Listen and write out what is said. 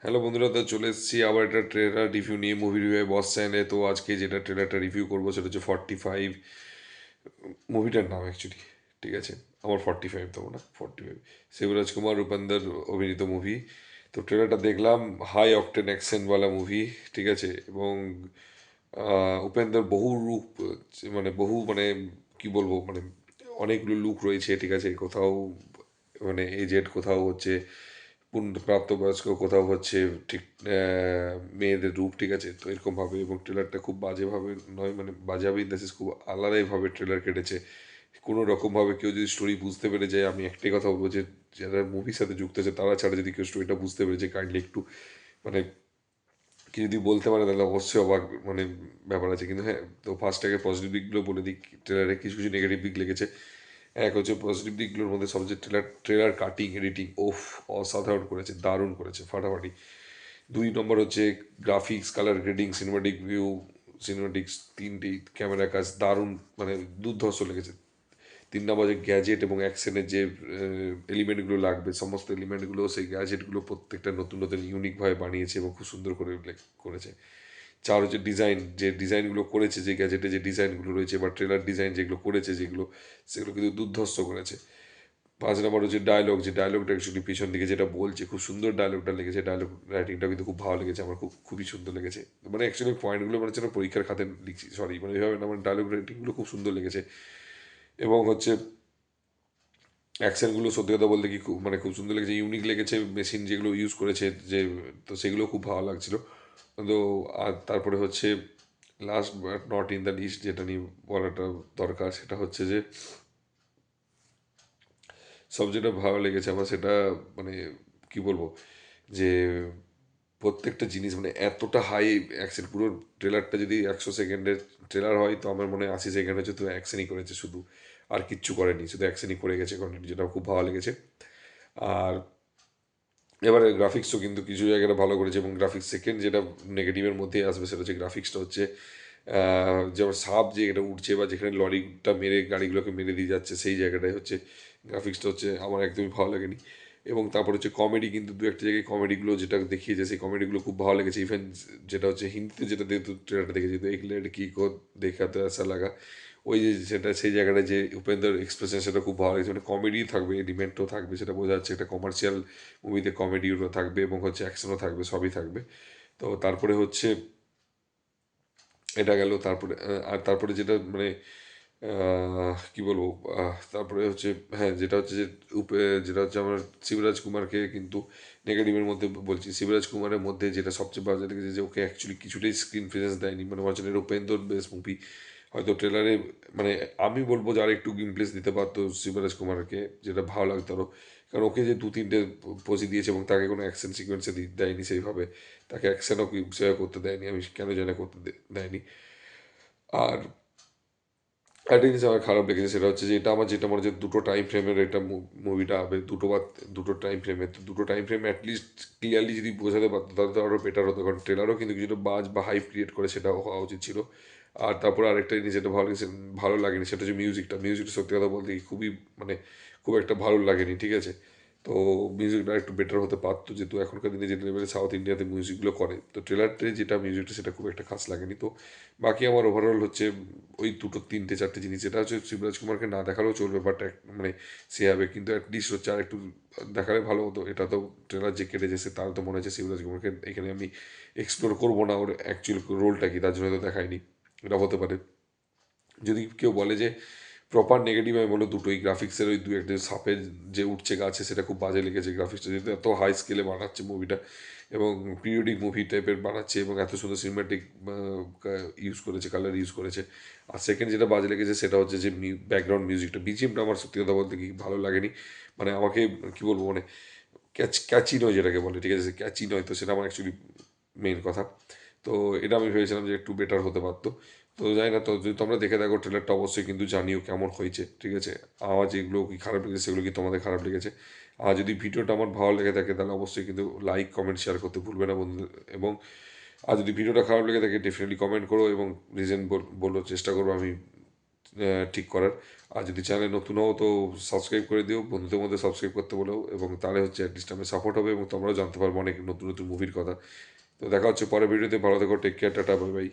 Hello বন্ধুরা, তো চলে এসেছি আবার একটা ট্রেলার রিভিউ নিয়ে মুভি রিভিউ বস চ্যানেলে। তো আজকে যেটা ট্রেলারটা রিভিউ করবো সেটা হচ্ছে 45। মুভিটার নাম অ্যাকচুয়ালি, ঠিক আছে, আমার 45 দেবো না, 45। শিবরাজ কুমার রূপেন্দর অভিনীত মুভি। তো ট্রেলারটা দেখলাম, হাই অকটেন অ্যাকশনওয়ালা মুভি, ঠিক আছে। এবং উপেন্দ্র বহু রূপ, মানে বহু, মানে কি বলবো, মানে অনেকগুলো লুক রয়েছে, ঠিক আছে। কোথাও মানে এজেড, কোথাও হচ্ছে প্রাপ্তবয়স্ক, কোথাও হচ্ছে ঠিক মেয়েদের রূপ, ঠিক আছে। তো এরকমভাবে, এবং ট্রেলারটা খুব বাজেভাবে নয়, মানে বাজেভাবে ইন দ্য সেন্স খুব আলাদাইভাবে ট্রেলার কেটেছে। কোনো রকমভাবে কেউ যদি স্টোরি বুঝতে পেরে যায়, আমি একটাই কথা বলবো যে যারা মুভির সাথে যুক্ত আছে তারা ছাড়া যদি কেউ স্টোরিটা বুঝতে পেরে যায়, কাইন্ডলি একটু মানে কি যদি বলতে পারে তাহলে অবশ্যই অবাক মানে ব্যাপার আছে। কিন্তু হ্যাঁ, তো ফার্স্ট আগে পজিটিভ দিকগুলো বলে দিই। ট্রেলারে কিছু কিছু নেগেটিভ দিক লেগেছে। এক হচ্ছে পজিটিভ দিকগুলোর মধ্যে সবচেয়ে ট্রেলার কাটিং, এডিটিং ওফ, অসাধারণ করেছে, দারুণ করেছে, ফাটাফাটি। দুই নম্বর হচ্ছে graphics, colour grading, cinematic view, cinematics, তিনটি ক্যামেরা কাজ দারুণ, মানে দুর্ধর্ষ লেগেছে। তিন নম্বর যে গ্যাজেট এবং অ্যাকশনের যে এলিমেন্টগুলো লাগবে, সমস্ত এলিমেন্টগুলো, সেই গ্যাজেটগুলো প্রত্যেকটা নতুন নতুন ইউনিকভাবে বানিয়েছে এবং খুব সুন্দর করে করেছে। চার হচ্ছে ডিজাইন, যে ডিজাইনগুলো করেছে, যে গ্যাজেটে যে ডিজাইনগুলো রয়েছে বা ট্রেলার ডিজাইন যেগুলো করেছে, যেগুলো সেগুলো কিন্তু দুর্ধর্ষ করেছে। পাঁচ নম্বর হচ্ছে ডায়লগ, যে ডায়লগটা অ্যাকচুয়ালি পিছন দিকে যেটা বলছে, খুব সুন্দর ডায়লগটা লেগেছে। ডায়লগ রাইটিংটা কিন্তু খুব ভালো লেগেছে আমার, খুবই সুন্দর লেগেছে। মানে অ্যাকচুয়ালি পয়েন্টগুলো মানে হচ্ছে না পরীক্ষার খাতে লিখছি, সরি, মানে এইভাবে না, আমার ডায়লগ রাইটিংগুলো খুব সুন্দর লেগেছে। এবং হচ্ছে অ্যাকশনগুলো সত্যি কথা বলতে কি খুব, মানে খুব সুন্দর লেগেছে, ইউনিক লেগেছে। মেশিন যেগুলো ইউজ করেছে, যে তো সেগুলো খুব ভালো লাগছিল। তো আর তারপরে হচ্ছে last but not in the list, যেটা নিয়ে বলাটা দরকার, সেটা হচ্ছে যে সব যেটা ভালো লেগেছে আমার, সেটা মানে কি বলবো, যে প্রত্যেকটা জিনিস মানে এতটা হাই অ্যাকশন, পুরো ট্রেলারটা যদি 100 সেকেন্ডের ট্রেলার হয়, তো আমার মনে হয় 80 সেকেন্ড হচ্ছে তো অ্যাকশনই করেছে শুধু, আর কিচ্ছু করেনি, শুধু অ্যাকশনই করে গেছে কন্টিনিউ, যেটা খুব ভালো লেগেছে। আর এবারে গ্রাফিক্সও কিন্তু কিছু জায়গাটা ভালো করেছে। এবং গ্রাফিক্স সেকেন্ড যেটা নেগেটিভের মধ্যে আসবে, সেটা হচ্ছে গ্রাফিক্সটা হচ্ছে যেমন সাপ যে এটা উঠছে, বা যেখানে লরিটা মেরে গাড়িগুলোকে মেরে দিয়ে যাচ্ছে, সেই জায়গাটায় হচ্ছে গ্রাফিক্সটা হচ্ছে আমার একদমই ভালো লাগেনি। এবং তারপর হচ্ছে কমেডি, কিন্তু দু একটা জায়গায় কমেডিগুলো যেটা দেখিয়েছে, সেই কমেডিগুলো খুব ভালো লেগেছে। ইভেন যেটা হচ্ছে হিন্দিতে যেটা ট্রেলারটা দেখেছি, তো এগুলো কি কো দেখাতে আসা লাগা, ওই যে সেটা সেই জায়গাটা যে উপেন্দ্র এক্সপ্রেশন, সেটা খুব ভালো লেগেছে। মানে কমেডি থাকবে, এলিমেন্টও থাকবে, সেটা বোঝা যাচ্ছে একটা কমার্শিয়াল মুভিতে কমেডিও থাকবে এবং হচ্ছে অ্যাকশনও থাকবে, সবই থাকবে। তো তারপরে হচ্ছে এটা গেল। তারপরে আর তারপরে যেটা মানে কি বলবো, তারপরে হচ্ছে হ্যাঁ, যেটা হচ্ছে যে যেটা হচ্ছে আমার শিবরাজ কুমারকে কিন্তু নেগেটিভের মধ্যে বলছি, শিবরাজ কুমারের মধ্যে যেটা সবচেয়ে বাজে লেগেছে, যে ওকে অ্যাকচুয়ালি কিছুটাই স্ক্রিন প্রেজেন্স দেয়নি। মানে আমার জন্য উপেন্দর বেস্ট মুভি হয়তো ট্রেলারে, মানে আমি বলবো যে আর একটু গেমপ্লেস দিতে পারতো শিবরাজ কুমারকে, যেটা ভালো লাগতো আরো। কারণ ওকে যে দু তিনটে পজি দিয়েছে এবং তাকে কোনো অ্যাকশন সিকোয়েন্সে দেয়নি সেইভাবে, তাকে অ্যাকশনও সেভাবে করতে দেয়নি, আমি কেন জানি না করতে দেয়নি। আর একটা জিনিস আমার খারাপ লেগেছে, সেটা হচ্ছে যে এটা আমার যেটা মনে হচ্ছে দুটো টাইম ফ্রেমের একটা মুভিটা হবে, দুটো বা দুটো টাইম ফ্রেমের, তো দুটো টাইম ফ্রেম অ্যাটলিস্ট ক্লিয়ারলি যদি বোঝাতে পারতো তাহলে তো আরও বেটার হতো। কারণ ট্রেলারও কিন্তু কিছুটা বাজ বা হাইপ ক্রিয়েট করে, সেটাও হওয়া উচিত ছিল। আর তারপরে আরেকটা জিনিস যেটা ভালো লেগেছে, ভালো লাগেনি, সেটা হচ্ছে মিউজিকটা সত্যি কথা বলতে কি খুবই, মানে খুব একটা ভালো লাগেনি, ঠিক আছে। তো মিউজিকটা একটু বেটার হতে পারতো, যেহেতু এখনকার দিনে যে লেভেলে সাউথ ইন্ডিয়াতে মিউজিকগুলো করে, তো ট্রেলারতে যেটা মিউজিকটা সেটা খুব একটা খাস লাগেনি। তো বাকি আমার ওভারঅল হচ্ছে ওই দুটো তিনটে চারটে জিনিস, যেটা হচ্ছে শিবরাজ কুমারকে না দেখালেও চলবে, বাট মানে সে হবে, কিন্তু অ্যাটলিস্ট হচ্ছে আর একটু দেখালে ভালো হতো। এটা তো ট্রেলার যে কেটেছে সে, তার তো মনে হচ্ছে শিবরাজ কুমারকে এখানে আমি এক্সপ্লোর করবো না, ওর অ্যাকচুয়াল রোলটা কি, তার জন্য তো দেখায়নি। এটা হতে পারে। যদি কেউ বলে যে প্রপার নেগেটিভ, আমি বলবো দুটোই। গ্রাফিক্সের ওই দু একটা সাপের যে উঠছে গাছে, সেটা খুব বাজে লেগেছে গ্রাফিক্সটা, যেহেতু এত হাই স্কেলে বানাচ্ছে মুভিটা, এবং পিরিয়ডিক মুভি টাইপের বানাচ্ছে, এবং এত সুন্দর সিনেমাটিক ইউজ করেছে, কালার ইউজ করেছে। আর সেকেন্ড যেটা বাজে লেগেছে, সেটা হচ্ছে যে ব্যাকগ্রাউন্ড মিউজিকটা, বিজিএমটা আমার সত্যি কথা বলতে কি ভালো লাগেনি। মানে আমাকে কি বলবো, মানে ক্যাচি নয় যেটাকে বলে, ঠিক আছে, ক্যাচি নয়, তো সেটা আমার অ্যাকচুয়ালি মেইন কথা। তো এটা আমি ভেবেছিলাম যে একটু বেটার হতে পারতো। তো জানি না, তো যদি তোমরা দেখে দেখো ট্রেলারটা, অবশ্যই কিন্তু জানিও কেমন হয়েছে, ঠিক আছে। আমার যেগুলো কি খারাপ লেগেছে, সেগুলো কি তোমাদের খারাপ লেগেছে। আর যদি ভিডিওটা আমার ভালো লেগে থাকে, তাহলে অবশ্যই কিন্তু লাইক কমেন্ট শেয়ার করতে ভুলবে না বন্ধু। এবং আর যদি ভিডিওটা খারাপ লেগে থাকে, ডেফিনেটলি কমেন্ট করো এবং রিজন বলো, চেষ্টা করবো আমি ঠিক করার। আর যদি চ্যানেলে নতুন হও তো সাবস্ক্রাইব করে দিও, বন্ধুদের মধ্যে সাবস্ক্রাইব করতে বলো, এবং তাহলে হচ্ছে অ্যাটলিস্ট আমি সাপোর্ট হবে এবং তোমরাও জানতে পারবো অনেক নতুন নতুন মুভির কথা। তো দেখা হচ্ছে পরের ভিডিওতে, ভালো থেকো, take care, tata, bye by.